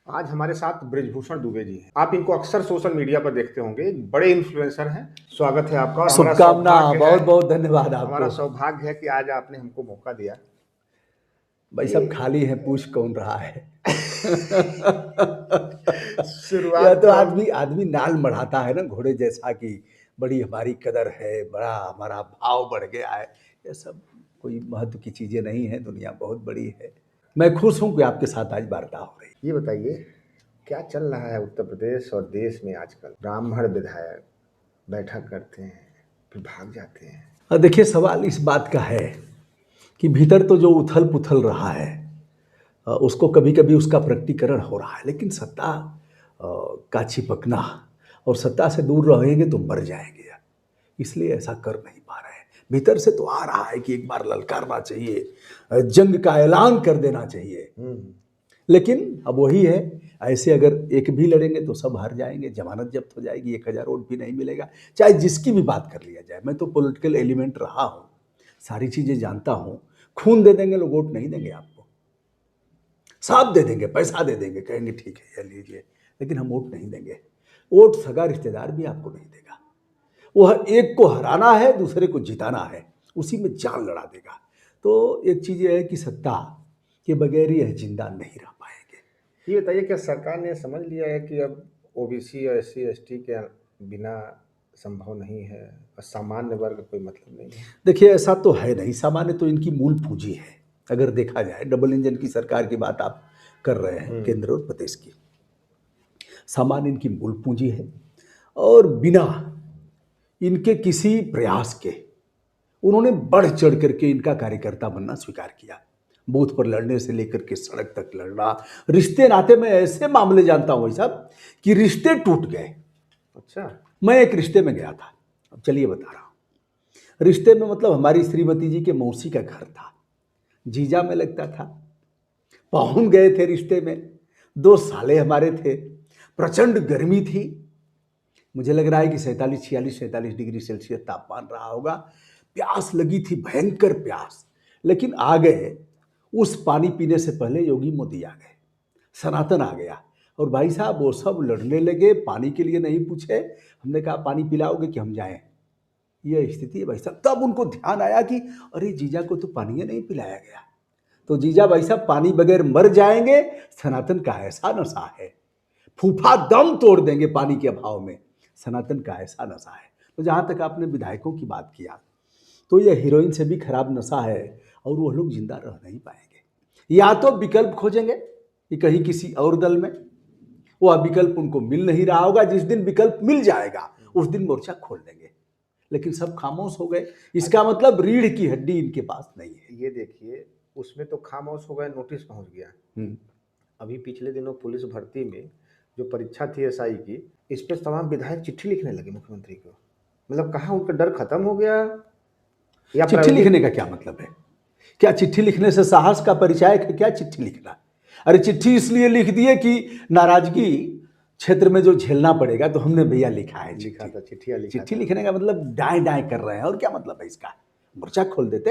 आज हमारे साथ ब्रिजभूषण दुबे जी हैं। आप इनको अक्सर सोशल मीडिया पर देखते होंगे, बड़े इन्फ्लुएंसर हैं। स्वागत है आपका और हमारा शुभकामना, सौभाग्य है, बहुत बहुत धन्यवाद हमारा आपको। सौभाग्य है कि आज आपने हमको मौका दिया। भाई ये सब खाली है, पूछ कौन रहा है। यह शुरुआत तो तो हम आदमी आदमी नाल मढ़ाता है ना घोड़े जैसा कि बड़ी हमारी कदर है, बड़ा हमारा भाव बढ़ गया है। यह सब कोई महत्व की चीजें नहीं है, दुनिया बहुत बड़ी है। मैं खुश हूं कि आपके साथ आज वार्ता हो रही ये बताइए, क्या चल रहा है उत्तर प्रदेश और देश में आजकल? ब्राह्मण विधायक बैठक करते हैं, फिर भाग जाते हैं। है। और देखिए, सवाल इस बात का है कि भीतर तो जो उथल पुथल रहा है, उसको कभी कभी उसका प्रकटीकरण हो रहा है, लेकिन सत्ता का चिपकना और सत्ता से दूर रहेंगे तो मर जाएंगे, इसलिए ऐसा कर नहीं पा रहे हैं। भीतर से तो आ रहा है कि एक बार ललकारना चाहिए, जंग का ऐलान कर देना चाहिए, लेकिन अब वही है, ऐसे अगर एक भी लड़ेंगे तो सब हार जाएंगे, जमानत जब्त हो जाएगी, 1000 वोट भी नहीं मिलेगा, चाहे जिसकी भी बात कर लिया जाए। मैं तो पॉलिटिकल एलिमेंट रहा हूँ, सारी चीजें जानता हूँ। खून दे देंगे लोग, वोट नहीं देंगे आपको, साथ दे देंगे, पैसा दे देंगे, कहेंगे ठीक है ये लीजिए, लेकिन हम वोट नहीं देंगे। वोट सगा रिश्तेदार भी आपको नहीं देगा। वह एक को हराना है, दूसरे को जिताना है, उसी में जान लड़ा देगा। तो एक चीज ये है कि सत्ता के बगैर यह जिंदा नहीं रह पाएंगे। ये बताइए, क्या सरकार ने समझ लिया है कि अब ओबीसी और एससी एसटी के बिना संभव नहीं है और सामान्य वर्ग कोई मतलब नहीं है? देखिए, ऐसा तो है नहीं, सामान्य तो इनकी मूल पूंजी है। अगर देखा जाए, डबल इंजन की सरकार की बात आप कर रहे हैं, केंद्र और प्रदेश की, सामान्य इनकी मूल पूंजी है। और बिना इनके किसी प्रयास के उन्होंने बढ़ चढ़ करके इनका कार्यकर्ता बनना स्वीकार किया। बूथ पर लड़ने से लेकर के सड़क तक लड़ना, रिश्ते नाते में ऐसे मामले जानता हूं साहब कि रिश्ते टूट गए। अच्छा। मैं एक रिश्ते में गया था, अब चलिए बता रहा हूं। रिश्ते में मतलब हमारी श्रीमती जी के मौसी का घर था, जीजा में लगता था। पहुंच गए थे रिश्ते में, 2 साले हमारे थे, प्रचंड गर्मी थी। मुझे लग रहा है कि 47 डिग्री सेल्सियस तापमान रहा होगा। प्यास लगी थी, भयंकर प्यास, लेकिन आ गए। उस पानी पीने से पहले योगी मोदी आ गए, सनातन आ गया, और भाई साहब वो सब लड़ने लगे, पानी के लिए नहीं पूछे। हमने कहा पानी पिलाओगे कि हम जाएं? यह स्थिति है भाई साहब। तब उनको ध्यान आया कि अरे जीजा को तो पानी नहीं पिलाया गया। तो जीजा भाई साहब पानी बगैर मर जाएंगे, सनातन का ऐसा नशा है, फूफा दम तोड़ देंगे पानी के अभाव में, सनातन का ऐसा नशा है। तो जहां तक आपने विधायकों की बात किया, तो यह हीरोइन से भी खराब नशा है, और वो लोग जिंदा रह नहीं पाएंगे। या तो विकल्प खोजेंगे कि कहीं किसी और दल में, वह विकल्प उनको मिल नहीं रहा होगा। जिस दिन विकल्प मिल जाएगा उस दिन मोर्चा खोल देंगे, लेकिन सब खामोश हो गए। इसका मतलब रीढ़ की हड्डी इनके पास नहीं है। ये देखिए, उसमें तो खामोश हो गए, नोटिस पहुंच गया। अभी पिछले दिनों पुलिस भर्ती में जो परीक्षा थी एसआई की, इस पे तमाम विधायक चिट्ठी लिखने लगे मुख्यमंत्री को। मतलब कहाँ उनका डर खत्म हो गया या चिट्ठी लिखने का क्या मतलब है? क्या चिट्ठी लिखने से साहस का परिचायक है क्या चिट्ठी लिखना? अरे चिट्ठी इसलिए लिख दिए कि नाराजगी क्षेत्र में जो झेलना पड़ेगा, तो हमने भैया लिखा है लिखा था, चिट्ठी लिखने का मतलब डाय डाय कर रहे हैं, और क्या मतलब है इसका? मोर्चा खोल देते।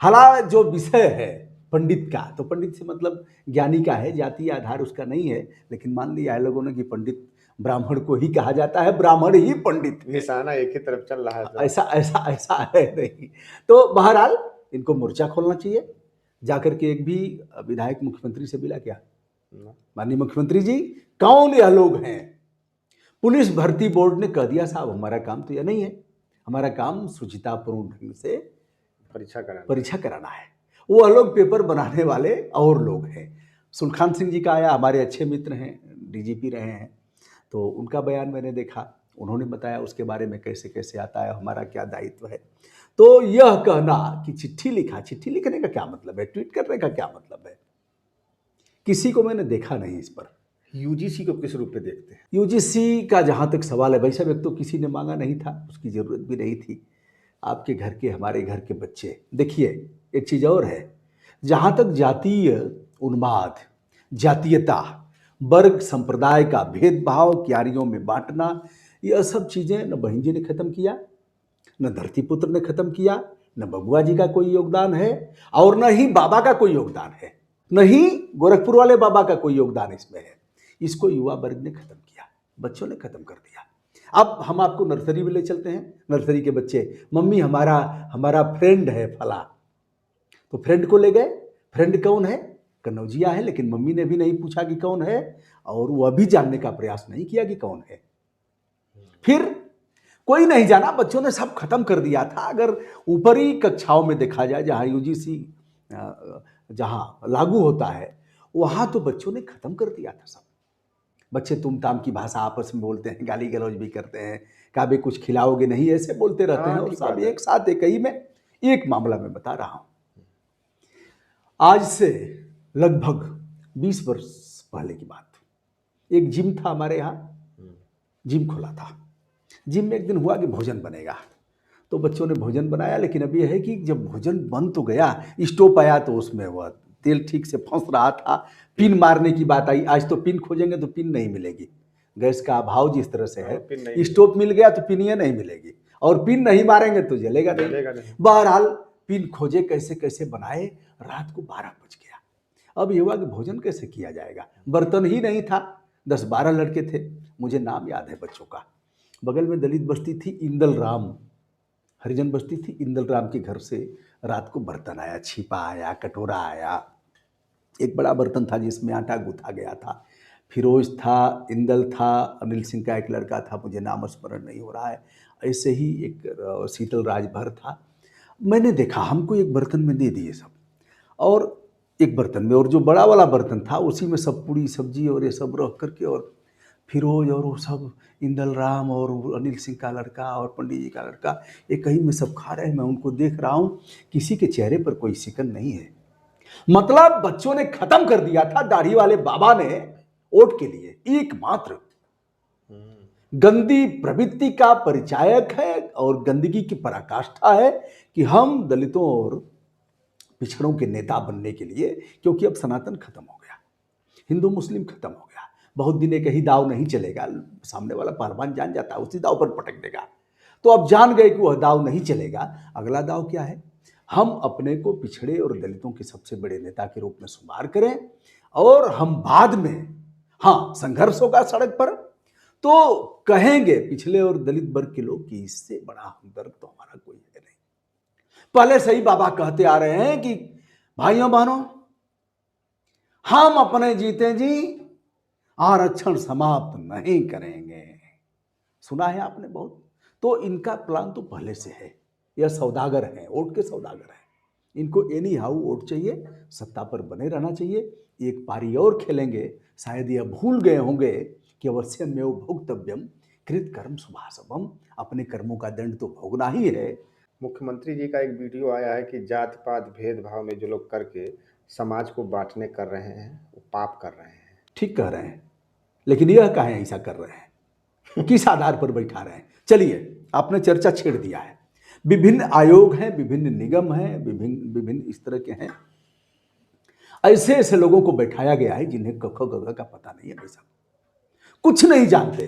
हालांकि जो विषय है पंडित का, तो पंडित से मतलब ज्ञानी का है, जातीय आधार उसका नहीं है। लेकिन मान लिया है लोगों ने कि पंडित ब्राह्मण को ही कहा जाता है, ब्राह्मण ही पंडित है। निशाना एक ही तरफ चल रहा है तो। ऐसा ऐसा ऐसा है नहीं। तो बहरहाल इनको मोर्चा खोलना चाहिए। जाकर के एक भी विधायक मुख्यमंत्री से मिला क्या? माननीय मुख्यमंत्री जी, कौन यह लोग हैं? पुलिस भर्ती बोर्ड ने कह दिया साहब हमारा काम तो यह नहीं है, हमारा काम सुचितापूर्ण ढंग से परीक्षा कराना है। वो लोग पेपर बनाने वाले और लोग हैं। सुलखान सिंह जी का आया, हमारे अच्छे मित्र हैं, डीजीपी रहे हैं, तो उनका बयान मैंने देखा, उन्होंने बताया उसके बारे में कैसे कैसे आता है, हमारा क्या दायित्व है। तो यह कहना कि चिट्ठी लिखा, चिट्ठी लिखने का क्या मतलब है, ट्वीट करने का क्या मतलब है? किसी को मैंने देखा नहीं इस पर। यूजीसी को किस रूप में देखते हैं? यूजीसी का जहाँ तक सवाल है भाई साहब, एक तो किसी ने मांगा नहीं था, उसकी ज़रूरत भी नहीं थी। आपके घर के, हमारे घर के बच्चे, देखिए एक चीज़ और है, जहाँ तक जातीय उन्माद, जातीयता, वर्ग संप्रदाय का भेदभाव, क्यारियों में बांटना, यह सब चीज़ें न बहन जी ने खत्म किया, न धरतीपुत्र ने खत्म किया, न बबुआ जी का कोई योगदान है, और न ही बाबा का कोई योगदान है। नहीं गोरखपुर वाले बाबा का कोई योगदान इसमें है। इसको युवा वर्ग ने खत्म किया, बच्चों ने खत्म कर दिया। अब हम आपको नर्सरी में ले चलते हैं। नर्सरी के बच्चे, मम्मी हमारा हमारा फ्रेंड है फला, तो फ्रेंड को ले गए। फ्रेंड कौन है? कन्नौजिया है, लेकिन मम्मी ने भी नहीं पूछा कि कौन है, और वह भी जानने का प्रयास नहीं किया कि कौन है। फिर कोई नहीं जाना, बच्चों ने सब खत्म कर दिया था। अगर ऊपरी कक्षाओं में देखा जाए, जहाँ यूजीसी जहाँ लागू होता है, वहाँ तो बच्चों ने खत्म कर दिया था सब। बच्चे तुम ताम की भाषा आपस में बोलते हैं, गाली गलौज भी करते हैं, कहा भी कुछ खिलाओगे नहीं, ऐसे बोलते रहते हैं। और सब एक साथ एक ही में एक मामला में बता रहा हूँ। आज से लगभग 20 वर्ष पहले की बात, एक जिम था हमारे यहाँ, जिम खुला था। जिम में एक दिन हुआ कि भोजन बनेगा, तो बच्चों ने भोजन बनाया। लेकिन अब यह है कि जब भोजन बन तो गया, स्टोव आया तो उसमें वह तेल ठीक से फंस रहा था। पिन मारने की बात आई, आज तो पिन खोजेंगे तो पिन नहीं मिलेगी। गैस का अभाव जिस तरह से है, स्टोव मिल गया तो पिन ये नहीं मिलेगी, और पिन नहीं मारेंगे तो जलेगा नहीं। बहरहाल पिन खोजे, कैसे कैसे बनाए, रात को 12 बज गया। अब ये हुआ कि भोजन कैसे किया जाएगा, बर्तन ही नहीं था। 10-12 लड़के थे, मुझे नाम याद है बच्चों का। बगल में दलित बस्ती थी, इंदल राम, हरिजन बस्ती थी। इंदल राम के घर से रात को बर्तन आया, छिपा आया, कटोरा आया। एक बड़ा बर्तन था जिसमें आटा गूथा गया था। फिरोज था, इंदल था, अनिल सिंह का एक लड़का था, मुझे नाम स्मरण नहीं हो रहा है। ऐसे ही एक शीतल राजभर था। मैंने देखा, हमको एक बर्तन में दे दिए सब, और एक बर्तन में, और जो बड़ा वाला बर्तन था उसी में सब पूड़ी सब्जी और ये सब रख करके, और फिरोज और वो सब, इंदल राम और अनिल सिंह का लड़का और पंडित जी का लड़का एक ही में सब खा रहे हैं। मैं उनको देख रहा हूँ, किसी के चेहरे पर कोई शिकन नहीं है। मतलब बच्चों ने खत्म कर दिया था। दाढ़ी वाले बाबा ने वोट के लिए एकमात्र गंदी प्रवृत्ति का परिचायक है, और गंदगी की पराकाष्ठा है कि हम दलितों और पिछड़ों के नेता बनने के लिए, क्योंकि अब सनातन खत्म हो गया, हिंदू मुस्लिम खत्म हो गया। बहुत दिन एक ही दाव नहीं चलेगा, सामने वाला पहलवान जान जाता है, उसी दाव पर पटक देगा। तो अब जान गए कि वह दाव नहीं चलेगा। अगला दाव क्या है? हम अपने को पिछड़े और दलितों के सबसे बड़े नेता के रूप में शुमार करें, और हम बाद में, हाँ, संघर्ष होगा सड़क पर, तो कहेंगे पिछले और दलित वर्ग के लोग कि इससे बड़ा हमदर्द तो हमारा कोई है नहीं। पहले से ही बाबा कहते आ रहे हैं कि भाइयों बहनों, हम अपने जीते जी आरक्षण समाप्त नहीं करेंगे। सुना है आपने बहुत। तो इनका प्लान तो पहले से है। यह सौदागर हैं, वोट के सौदागर हैं। इनको एनी हाउ वोट चाहिए, सत्ता पर बने रहना चाहिए। एक पारी और खेलेंगे, शायद यह भूल गए होंगे कि अवश्यमेव भोक्तव्यम कृतकर्म शुभाशुभम, अपने कर्मों का दंड तो भोगना ही है। मुख्यमंत्री जी का एक वीडियो आया है कि जात पात भेदभाव में जो लोग करके समाज को बांटने कर रहे हैं, वो पाप कर रहे हैं। ठीक कह रहे हैं, लेकिन यह काहे ऐसा कर रहे हैं, किस आधार पर बैठा रहे हैं? चलिए, आपने चर्चा छेड़ दिया है। विभिन्न आयोग हैं, विभिन्न निगम हैं, विभिन्न इस तरह के हैं। ऐसे ऐसे लोगों को बैठाया गया है जिन्हें क ख ग घ का पता नहीं है, भाई साहब, कुछ नहीं जानते।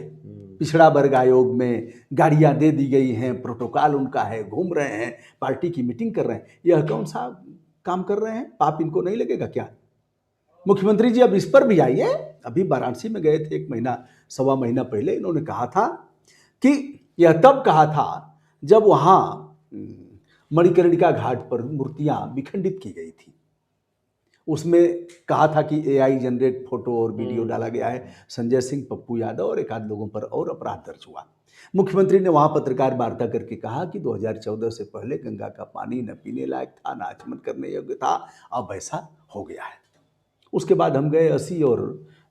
पिछड़ा वर्ग आयोग में गाड़ियां दे दी गई हैं, प्रोटोकॉल उनका है, घूम रहे हैं, पार्टी की मीटिंग कर रहे हैं। यह कौन सा काम कर रहे हैं? पाप इनको नहीं लगेगा क्या? मुख्यमंत्री जी अब इस पर भी आइए। अभी वाराणसी में गए थे, 1 महीना 1.25 महीना पहले। इन्होंने कहा था कि, यह तब कहा था जब वहाँ मणिकर्णिका घाट पर मूर्तियां विखंडित की गई थी। उसमें कहा था कि AI जनरेट फोटो और वीडियो डाला गया है। संजय सिंह, पप्पू यादव और एक आध लोगों पर और अपराध दर्ज हुआ। मुख्यमंत्री ने वहां पत्रकार वार्ता करके कहा कि 2014 से पहले गंगा का पानी न पीने लायक था, न आचमन करने योग्य था, अब ऐसा हो गया है। उसके बाद हम गए, 80 और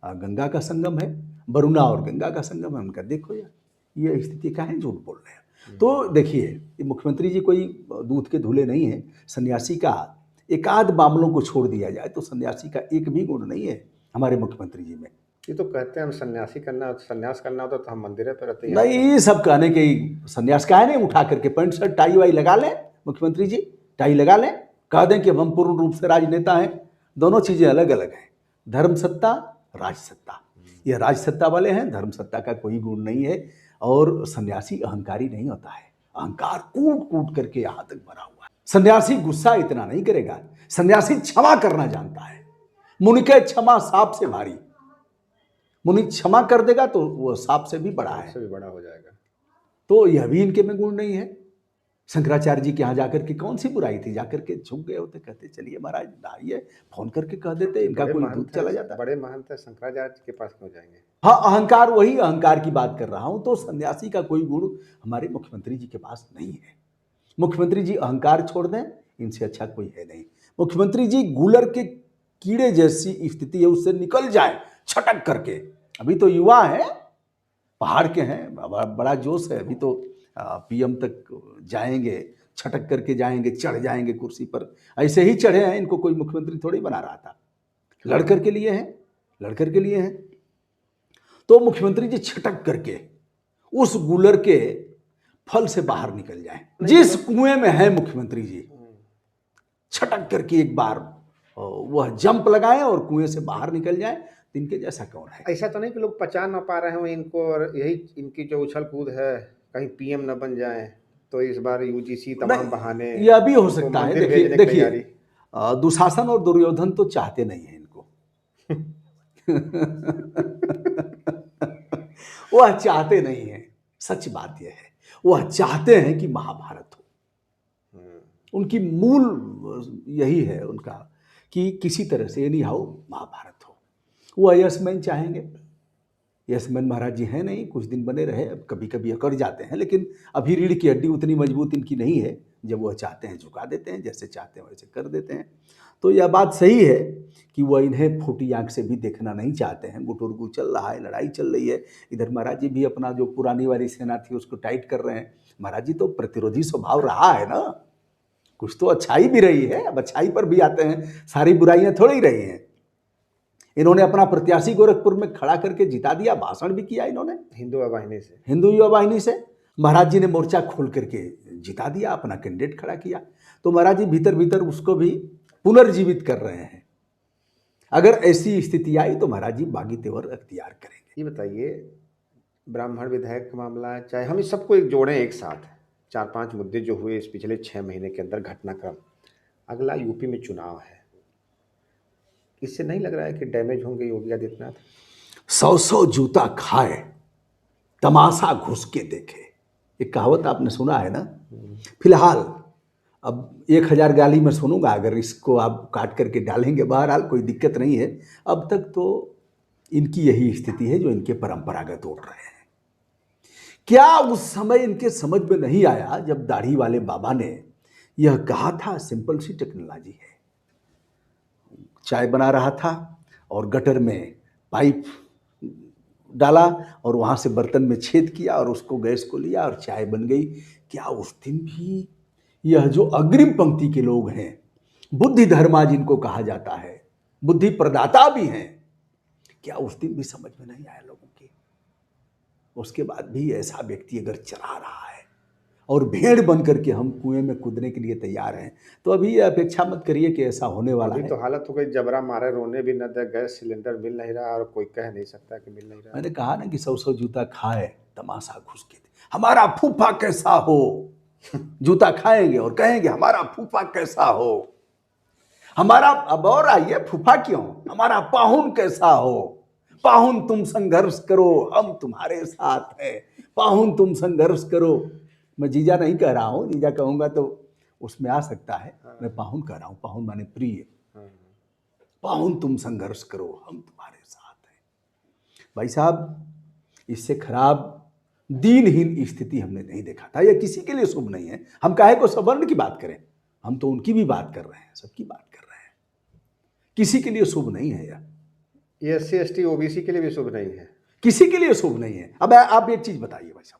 गंगा का संगम है, वरुणा और गंगा का संगम है। उनका देखो यार, ये स्थिति का है, झूठ बोल रहे हैं। तो देखिए, मुख्यमंत्री जी कोई दूध के धुले नहीं है। सन्यासी का एक आध मामलों को छोड़ दिया जाए तो सन्यासी का एक भी गुण नहीं है हमारे मुख्यमंत्री जी में। ये तो कहते हैं हम सन्यासी करना, संन्यास करना होता तो हम मंदिर पर रहते हैं। नहीं, सब कहने के सन्यास का है नहीं, उठा करके पैंट शर्ट टाई वाई लगा लें मुख्यमंत्री जी, टाई लगा लें, कह दें कि हम पूर्ण रूप से राजनेता हैं। दोनों चीजें अलग अलग हैं, धर्म सत्ता, राज सत्ता। ये राज सत्ता वाले हैं, धर्म सत्ता का कोई गुण नहीं है। और सन्यासी अहंकारी नहीं होता है, अहंकार कूट कूट करके यहां तक भरा हुआ है। सन्यासी गुस्सा इतना नहीं करेगा, सन्यासी क्षमा करना जानता है। मुनिके क्षमा सांप से भारी। मुनि क्षमा कर देगा तो वो सांप से भी बड़ा है, उससे भी बड़ा हो जाएगा। तो यह भी इनके में गुण नहीं है। शंकराचार्य जी के यहाँ जाकर के कौन सी बुराई थी, जाकर के झुक गए होते, कहते चलिए महाराज आइए, फोन करके कह देते, इनका कोई दूध चला जाता। बड़े महंत है, शंकराचार्य के पास क्यों जाएंगे? हाँ, अहंकार, वही अहंकार की बात कर रहा हूं। तो सन्यासी का कोई गुण हमारे मुख्यमंत्री जी के पास नहीं है। मुख्यमंत्री जी अहंकार छोड़ दें, इनसे अच्छा कोई है नहीं। मुख्यमंत्री जी गूलर के कीड़े जैसी स्थिति है, उससे निकल जाए छटक करके। अभी तो युवा है, पहाड़ के हैं, बड़ा जोश है, अभी तो पीएम तक जाएंगे, छटक करके जाएंगे, चढ़ जाएंगे कुर्सी पर। ऐसे ही चढ़े हैं, इनको कोई मुख्यमंत्री थोड़ी बना रहा था, लड़कर के लिए हैं, लड़कर के लिए हैं। तो मुख्यमंत्री जी छटक करके उस गूलर के फल से बाहर निकल जाएं। जिस कुएं में है मुख्यमंत्री जी, छटक करके एक बार वह जंप लगाएं और कुएं से बाहर निकल जाएं। इनके जैसा कौन है? ऐसा तो नहीं कि लोग पचा ना पा रहे हो इनको, और यही इनकी जो उछल कूद है, कहीं पीएम न बन जाए तो इस बार यूजीसी तमाम बहाने, यह भी हो सकता है। देखिए दुशासन और दुर्योधन तो चाहते नहीं है इनको। वह चाहते नहीं है, सच बात यह है। वह चाहते हैं कि महाभारत हो। उनकी मूल यही है उनका कि किसी तरह से एनी हाउ महाभारत हो। वह यशमैन चाहेंगे। यशमैन महाराज जी हैं नहीं, कुछ दिन बने रहे, अब कभी कभी अकड़ जाते हैं, लेकिन अभी रीढ़ की हड्डी उतनी मजबूत इनकी नहीं है। जब वह चाहते हैं झुका देते हैं, जैसे चाहते हैं वैसे कर देते हैं। तो यह बात सही है कि वह इन्हें फूटी आंख से भी देखना नहीं चाहते हैं। गुटुरगु चल रहा है, लड़ाई चल रही है, इधर महाराज जी भी अपना जो पुरानी वाली सेना थी उसको टाइट कर रहे हैं। महाराज जी तो प्रतिरोधी स्वभाव रहा है ना, कुछ तो अच्छाई भी रही है। अब अच्छाई पर भी आते हैं, सारी बुराइयां थोड़ी रही हैं। इन्होंने अपना प्रत्याशी गोरखपुर में खड़ा करके जिता दिया, भाषण भी किया इन्होंने हिंदू युवा वाहिनी से, हिंदू युवा वाहिनी से। महाराज जी ने मोर्चा खोल करके जिता दिया, अपना कैंडिडेट खड़ा किया। तो महाराज जी भीतर भीतर उसको भी पुनर्जीवित कर रहे हैं। अगर ऐसी स्थिति आई तो महाराज जी बागी तेवर अख्तियार करेंगे। ये बताइए, ब्राह्मण विधायक का मामला, चाहे हम इस सबको एक जोड़ें एक साथ, 4-5 मुद्दे जो हुए इस पिछले 6 महीने के अंदर, घटनाक्रम, अगला यूपी में चुनाव है, इससे नहीं लग रहा है कि डैमेज होंगे योगी आदित्यनाथ? 100 जूता खाए तमाशा घुस के देखे, एक कहावत आपने सुना है ना। फिलहाल अब 1000 गाली मैं सुनूंगा, अगर इसको आप काट करके डालेंगे, बहरहाल कोई दिक्कत नहीं है। अब तक तो इनकी यही स्थिति है जो इनके परंपरागत उड़ रहे हैं। क्या उस समय इनके समझ में नहीं आया जब दाढ़ी वाले बाबा ने यह कहा था? सिंपल सी टेक्नोलॉजी है। चाय बना रहा था और गटर में पाइप डाला और वहाँ से बर्तन में छेद किया और उसको गैस को लिया और चाय बन गई। क्या उस दिन भी यह जो अग्रिम पंक्ति के लोग हैं, बुद्धि धर्मा जिनको कहा जाता है, बुद्धि प्रदाता भी हैं, क्या उस दिन भी समझ में नहीं आया लोगों की? उसके बाद भी ऐसा व्यक्ति अगर चला रहा है और भेड़ बन करके हम कुएं में कूदने के लिए तैयार हैं, तो अभी अपेक्षा मत करिए कि ऐसा होने वाला है। तो हालत हो गई, जबरा मारे, रोने भी न दे, गैस सिलेंडर मिल नहीं रहा और कोई कह नहीं सकता कि मिल नहीं रहा। मैंने कहा ना कि 100 जूता खाए तमाशा घुस के। हमारा फूफा कैसा हो, जूता खाएंगे और कहेंगे हमारा फूफा कैसा हो। हमारा, अब और आइए, फूफा क्यों, हमारा पाहुन कैसा हो। पाहुन तुम संघर्ष करो, हम तुम्हारे साथ हैं। पाहुन तुम संघर्ष करो। मैं जीजा नहीं कह रहा हूं, जीजा कहूंगा तो उसमें आ सकता है। मैं पाहुन कह रहा हूं, पाहुन माने प्रिय। पाहुन तुम संघर्ष करो, हम तुम्हारे साथ हैं। भाई साहब, इससे खराब दीनहीन स्थिति हमने नहीं देखा था। यह किसी के लिए शुभ नहीं है। हम काहे को सवर्ण की बात करें, हम तो उनकी भी बात कर रहे हैं, सबकी बात कर रहे हैं। किसी के लिए शुभ नहीं है ये SC ST OBC के लिए भी शुभ नहीं है, किसी के लिए शुभ नहीं है। अब आप एक चीज बताइए भाई साहब,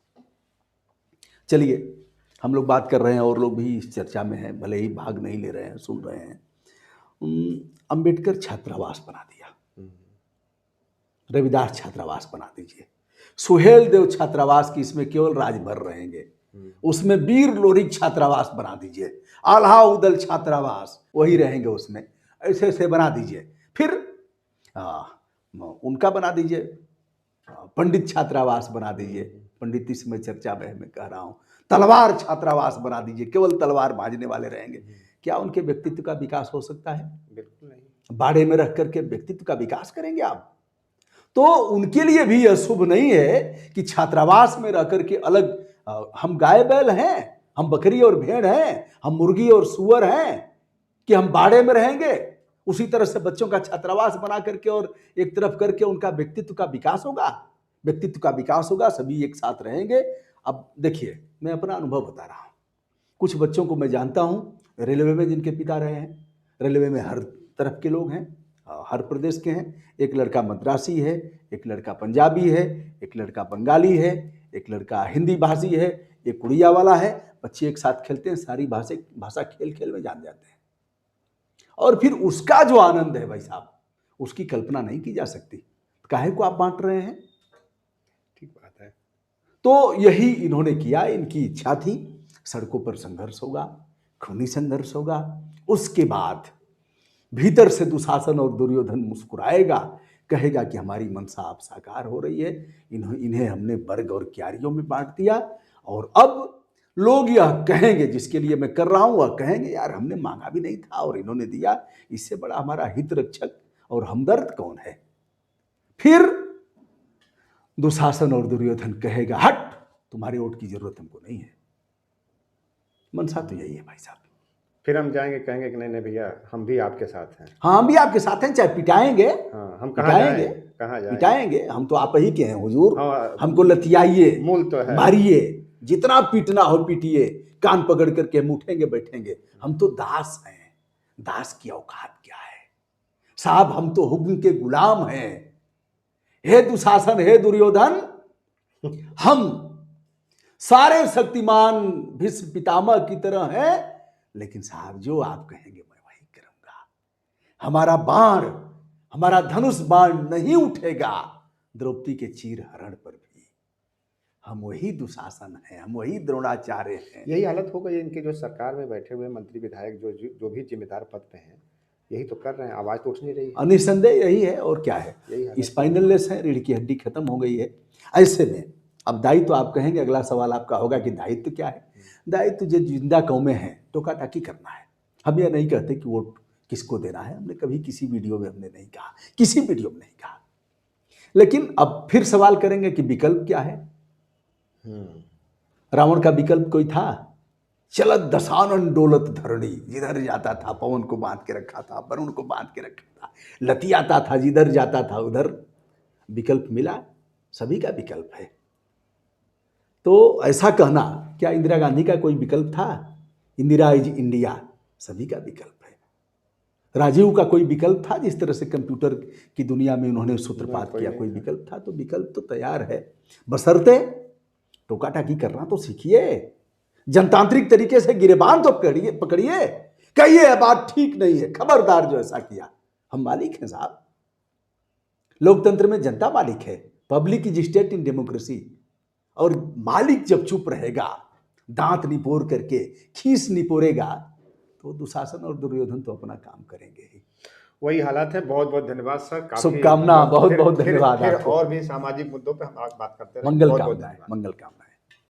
चलिए हम लोग बात कर रहे हैं और लोग भी इस चर्चा में हैं, भले ही भाग नहीं ले रहे हैं, सुन रहे हैं। अंबेडकर छात्रावास बना दिया, रविदास छात्रावास बना दीजिए, सुहेल देव छात्रावास की इसमें केवल राजभर रहेंगे, उसमें वीर लोरिक छात्रावास बना दीजिए, आल्हा उदल छात्रावास वही रहेंगे उसमें, ऐसे ऐसे बना दीजिए। फिर उनका बना दीजिए, पंडित छात्रावास बना दीजिए, पंडित इस समय चर्चा में मैं कह रहा हूँ। तलवार छात्रावास बना दीजिए, केवल तलवार भाजने वाले रहेंगे। क्या उनके व्यक्तित्व का विकास हो सकता है? बिल्कुल नहीं। बाड़े में रह करके व्यक्तित्व का विकास करेंगे आप? तो उनके लिए भी यह शुभ नहीं है कि छात्रावास में रह करके अलग हम गाय बैल हैं, हम बकरी और भेड़ हैं, हम मुर्गी और सुअर हैं, कि हम बाड़े में रहेंगे। उसी तरह से बच्चों का छात्रावास बना करके और एक तरफ करके उनका व्यक्तित्व का विकास होगा, व्यक्तित्व का विकास होगा, सभी एक साथ रहेंगे। अब देखिए, मैं अपना अनुभव बता रहा हूँ। कुछ बच्चों को मैं जानता हूँ, रेलवे में जिनके पिता रहे हैं, रेलवे में हर तरफ के लोग हैं, हर प्रदेश के हैं। एक लड़का मद्रासी है, एक लड़का पंजाबी है, एक लड़का बंगाली है, एक लड़का हिंदी भाषी है, एक उड़िया वाला है। बच्चे एक साथ खेलते हैं, सारी भाषा खेल खेल में जान जाते हैं। और फिर उसका जो आनंद है भाई साहब, उसकी कल्पना नहीं की जा सकती। काहे को आप बांट रहे हैं? ठीक बात है। तो यही इन्होंने किया, इनकी इच्छा थी। सड़कों पर संघर्ष होगा, खूनी संघर्ष होगा। उसके बाद भीतर से दुशासन और दुर्योधन मुस्कुराएगा, कहेगा कि हमारी मनसा अब साकार हो रही है। इन्हें हमने वर्ग और क्यारियों में बांट दिया, और अब लोग यह कहेंगे, जिसके लिए मैं कर रहा हूं वह कहेंगे, यार हमने मांगा भी नहीं था और इन्होंने दिया, इससे बड़ा हमारा हित रक्षक और हमदर्द कौन है? फिर दुशासन और दुर्योधन कहेगा, हट, तुम्हारे वोट की जरूरत हमको नहीं है। मनसा तो यही है भाई साहब। फिर हम जाएंगे, कहेंगे कि नहीं नहीं भैया, हम भी आपके साथ हैं। हाँ, हम भी आपके साथ हैं, चाहे पिटाएंगे। हाँ, हम कहाँ पिटाएंगे, कहाँ जाएंगे? पिटाएंगे, हम तो आप ही के हैं हुजूर। हाँ, हमको लतियाइए, मूल तो है, मारिए, जितना पीटना हो पीटिए, कान पकड़ करके हम उठेंगे बैठेंगे। हम तो दास हैं, दास की औकात क्या है साहब? हम तो हुक्म के गुलाम हैं। हे दुशासन, हे दुर्योधन, हम सारे शक्तिमान भीष्म पितामह की तरह हैं, लेकिन साहब जो आप कहेंगे मैं वही करूंगा। हमारा बाण, हमारा धनुष बाण नहीं उठेगा द्रौपदी के चीर हरण पर भी। हम वही दुशासन हैं, हम वही द्रोणाचार्य हैं। यही हालत हो गई इनके, जो सरकार में बैठे हुए मंत्री विधायक जो भी जिम्मेदार पद पे हैं, यही तो कर रहे हैं। आवाज तो उठ नहीं रही है। निस्संदेह यही है, और क्या है? स्पाइनललेस है, रीढ़ की हड्डी खत्म हो गई है। ऐसे में अब दायित्व तो आप कहेंगे, अगला सवाल आपका होगा कि दायित्व क्या है? दायित्व जो जिंदा कौमें हैं, टोका टाकी करना है। हम यह नहीं कहते कि वोट किसको देना है, हमने कभी किसी वीडियो में हमने नहीं कहा, किसी वीडियो में नहीं कहा। लेकिन अब फिर सवाल करेंगे कि विकल्प क्या है? रावण का विकल्प कोई था? चलत दशानन डोलत धरणी, जिधर जाता था पवन को बांध के रखा था, वरुण को बांध के रखा था, लतियाता था, जिधर जाता था उधर। विकल्प मिला? सभी का विकल्प है। तो ऐसा कहना, क्या इंदिरा गांधी का कोई विकल्प था? इंदिरा इज इंडिया, सभी का विकल्प है। राजीव का कोई विकल्प था? जिस तरह से कंप्यूटर की दुनिया में उन्होंने सूत्रपात किया, कोई विकल्प था? तो विकल्प तो तैयार है, बशर्ते टोका टाकी करना तो सीखिए। जनतांत्रिक तरीके से गिरेबान तो पकड़िए, कहिए बात ठीक नहीं है, खबरदार जो ऐसा किया। हम मालिक हैं साहब, लोकतंत्र में जनता मालिक है, public is state in democracy. और मालिक जब चुप रहेगा, दांत निपोर करके खीस निपोरेगा, तो दुशासन और दुर्योधन तो अपना काम करेंगे ही। वही हालात है। बहुत बहुत धन्यवाद सर, शुभकामना, बहुत बहुत धन्यवाद। फिर और भी सामाजिक मुद्दों पे हम बात करते हैं। मंगल कामना।